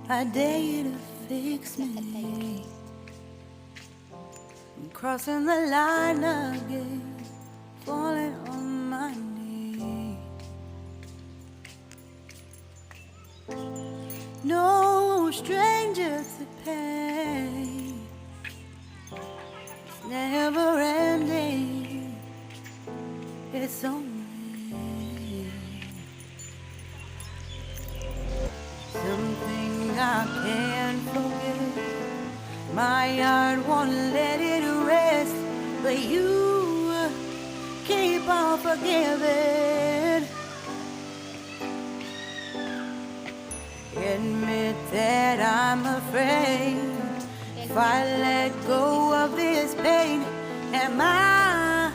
I dare you to fix me. I'm crossing the line again, falling on my knees. No stranger to pain, it's never ending, it's only something I can't forget. My heart won't let it rest, but you keep on forgiving. Admit that I'm afraid if I let go of this pain, am I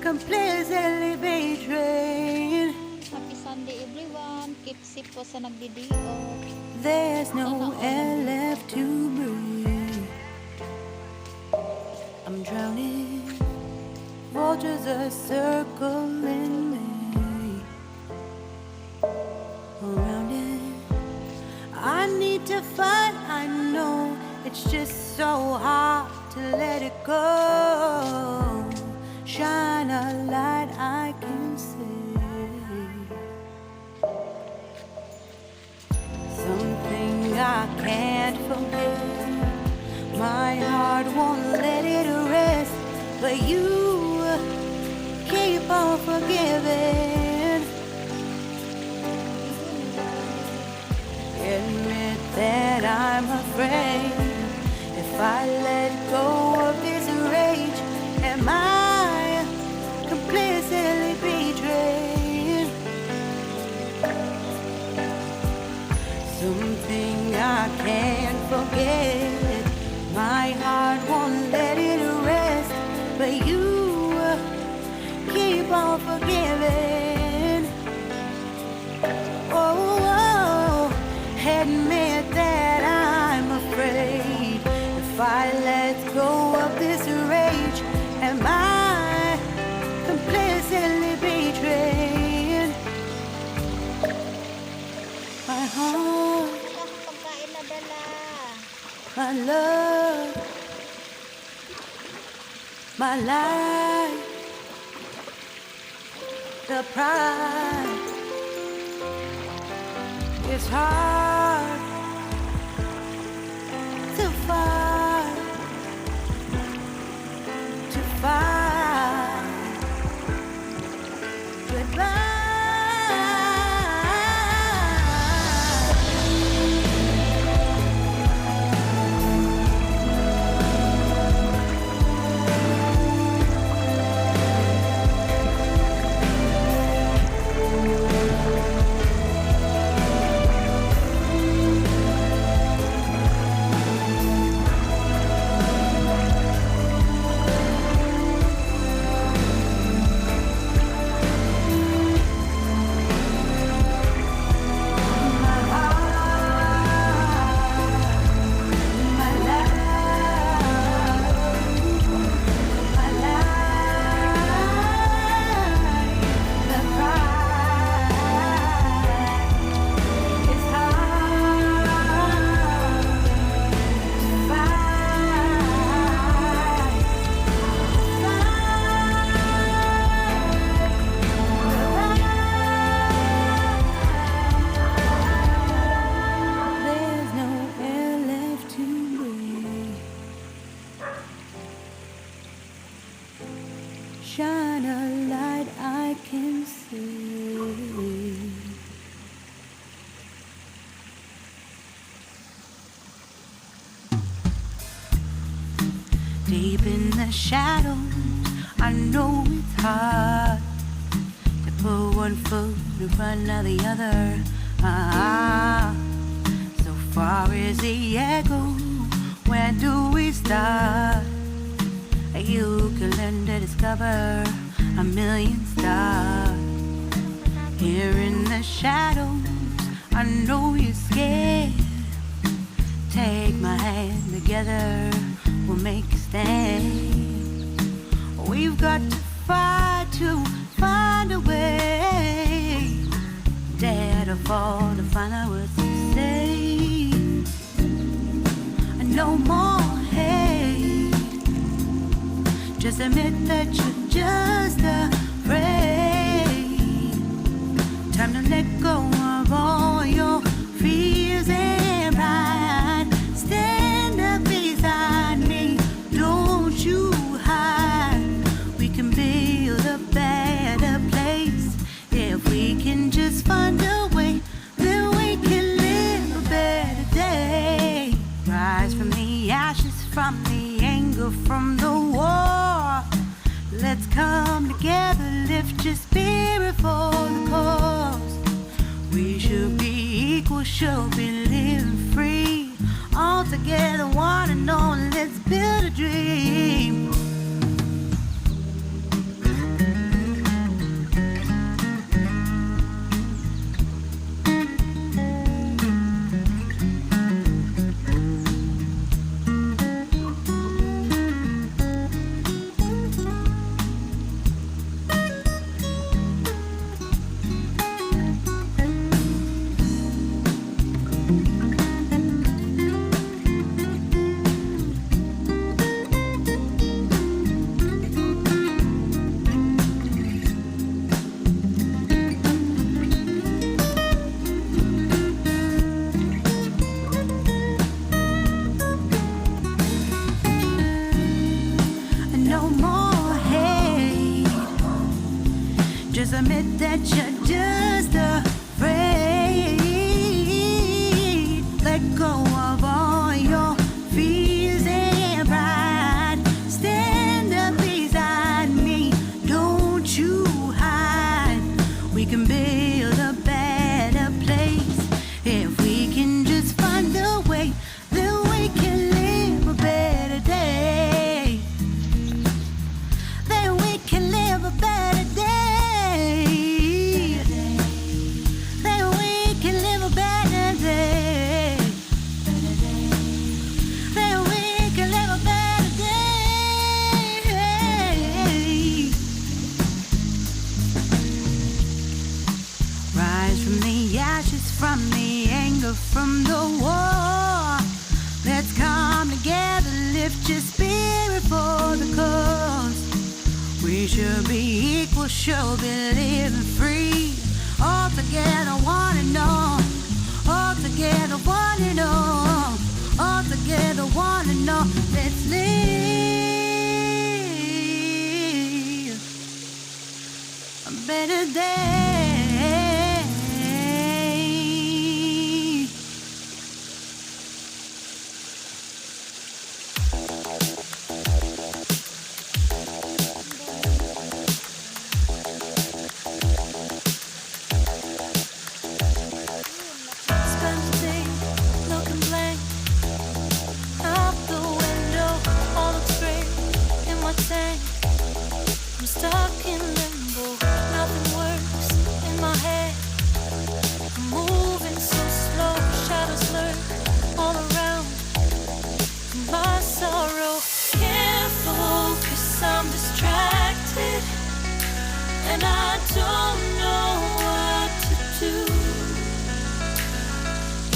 completely betrayed? Happy Sunday everyone. Keep safe po sa nagdidio. There's no air left to breathe. I'm drowning. Vultures are circling me. Around it, I need to fight. I know it's just so hard to let it go. Shine a light I can see. Something I can't forget. My heart won't let it rest, but you keep on forgiving. Admit that I'm afraid if I let go of this rage, am I completely betrayed? Something I can't forget. My heart won't let it rest, but you keep on forgiving. Oh, admit that I'm afraid if I let go of this rage, am I completely betrayed? My heart, Pagkain na dala. my love, my life, the pride. It's hard to fight, goodbye. Shine a light I can see. Deep in the shadows, I know it's hard to put one foot in front of the other. So far as the echo, where do we start? You can learn to discover a million stars. Here in the shadows, I know you're scared. Take my hand, together we'll make a stand. We've got to fight to find a way. Dare to fall to find out what to say. Just admit that you're just afraid. Time to let go of all your fears and pride. Stand up beside me, don't you hide. We can build a better place if we can just find a way. Then we can live a better day. Rise from the ashes, from the anger, from the war. Let's come together, lift your spirit for the cause. We should be equal, should be living free. All together, one and all, let's build a dream. No more hate. Just admit that you're just afraid. Let go of all your fears and pride. Stand up beside me, don't you hide. We can build a better place if we can just find a way. Then we can live a better day. Then we can live a better day. Then we can live a better day. Then we can live a better day. Rise from the ashes, from the anger, from the war. Let's come together, lift your spirit for the cause. We should be equal, should be living free. All together, one and all. All together, one and all. All together, one and all. Let's live a better day. Spend the day looking blank out the window, all looks great in my tank. I'm stuck in limbo, nothing works in my head. I'm moving so slow, shadows lurk all around my sorrow. Can't focus, I'm distracted, and I don't know what to do.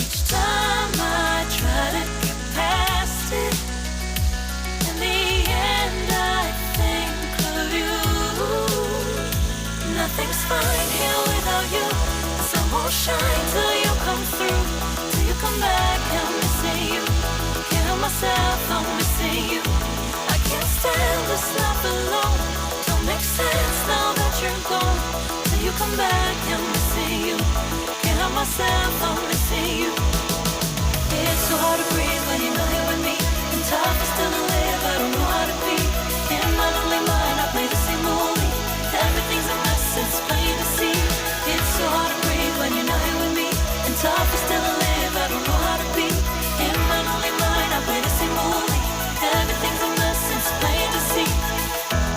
Each time I try to get past it, in the end I think of you. Nothing's fine here without you. The sun won't shine till you come through. Till you come back, I'm missing you. Can't help myself, I'm missing you. I can't stand this life alone. Don't make sense now that you're gone. Till you come back, I'm missing you. Can't help myself, I'm missing you. It's so hard to breathe when you're not here with me. And tough is still to live, I don't know how to be. In my lonely mind, I play the same movie. Everything's a mess, it's plain to see. It's so hard to breathe when you're not here with me. And tough is still to live, I don't know how to be. In my lonely mind, I play the same movie. Everything's a mess, it's plain to see.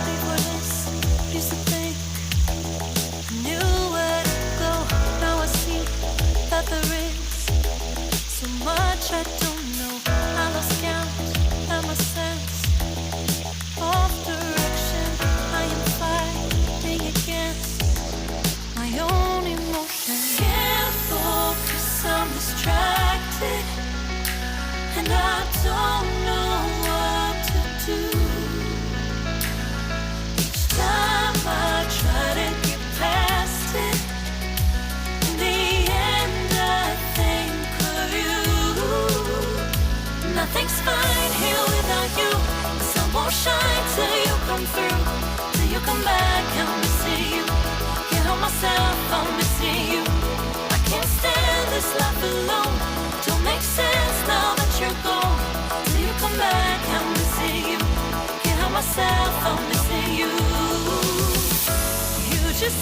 Before this, used to think I knew where to go. Now I see that there is so much I don't know. I lost count and my sense of direction. I am fighting against my own emotion. Can't focus, I'm distracted, and I don't know what to do. shine till you come through, till you come back. I'm missing you. Can't help myself, I'm missing you. I can't stand this life alone. Don't make sense now that you're gone. Till you come back, I'm missing you. Can't help myself, I'm missing you. You just